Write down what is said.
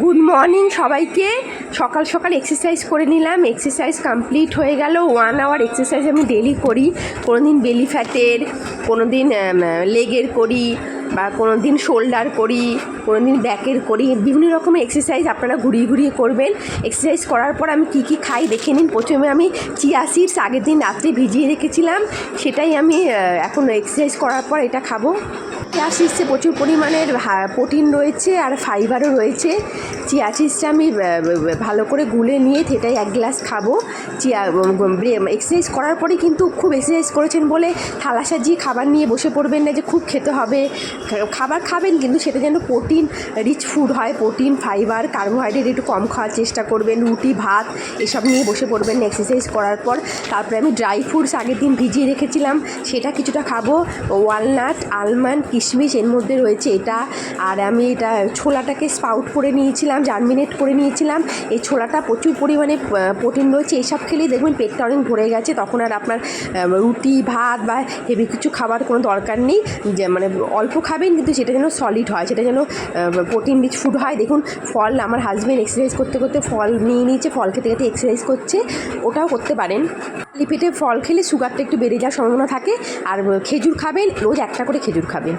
Good morning সবাইকে। সকাল সকাল এক্সারসাইজ করে নিলাম, এক্সারসাইজ কমপ্লিট হয়ে গেল। 1 আওয়ার এক্সারসাইজ আমি ডেলি করি। কোনো দিন বেলি ফ্যাটের, কোনো দিন লেগের করি, বা কোনো দিন শোল্ডার করি, কোনো দিন ব্যাকের করি। বিভিন্ন রকমের এক্সারসাইজ আপনারা ঘুরিয়ে ঘুরিয়ে করবেন। এক্সারসাইজ করার পর আমি কী কী খাই দেখে নিন। প্রথমে আমি চিয়া সিডস আগের দিন রাত্রে ভিজিয়ে রেখেছিলাম, সেটাই আমি এখন এক্সারসাইজ করার পর এটা খাবো। চিয়া সিডসে প্রচুর পরিমাণের প্রোটিন রয়েছে আর ফাইবারও রয়েছে। চিয়া সিডসটা আমি ভালো করে গুলে নিয়ে সেটাই 1 গ্লাস খাবো। এক্সারসাইজ করার পরে কিন্তু খুব এক্সারসাইজ করেছেন বলে থালা সাজিয়ে খাবার নিয়ে বসে পড়বেন না যে খুব খেতে হবে। খাবার খাবেন কিন্তু সেটা যেন প্রোটিন রিচ ফুড হয়, প্রোটিন ফাইবার কার্বোহাইড্রেট একটু কম খাওয়ার চেষ্টা করবেন। রুটি ভাত এসব নিয়ে বসে পড়বেন না এক্সারসাইজ করার পর। তারপরে আমি ড্রাই ফ্রুটস আগের দিন ভিজিয়ে রেখেছিলাম, সেটা কিছুটা খাবো। ওয়ালনাট, আলমন্ড, কিশমিশ এর মধ্যে রয়েছে এটা। আর আমি এটা ছোলাটাকে স্পাউট করে নিয়েছিলাম, জার্মিনেট করে নিয়েছিলাম। এই ছোলাটা প্রচুর পরিমাণে প্রোটিন রয়েছে। এইসব খেলেই দেখবেন পেটটা অনেক ভরে গেছে, তখন আর আপনার রুটি ভাত বা হেভি কিছু খাবার কোনো দরকার নেই। যে মানে অল্প খাবেন কিন্তু সেটা যেন সলিড হয়, সেটা যেন প্রোটিন রিচ ফুড হয়। দেখুন ফল, আমার হাজব্যান্ড এক্সারসাইজ করতে করতে ফল নিয়ে নিয়েছে, ফল খেতে খেতে এক্সারসাইজ করছে, ওটাও করতে পারেন। পেটে ফল খেলে সুগারটা একটু বেড়ে যাওয়ার সম্ভাবনা থাকে। আর খেজুর খাবেন, রোজ একটা করে খেজুর খাবেন।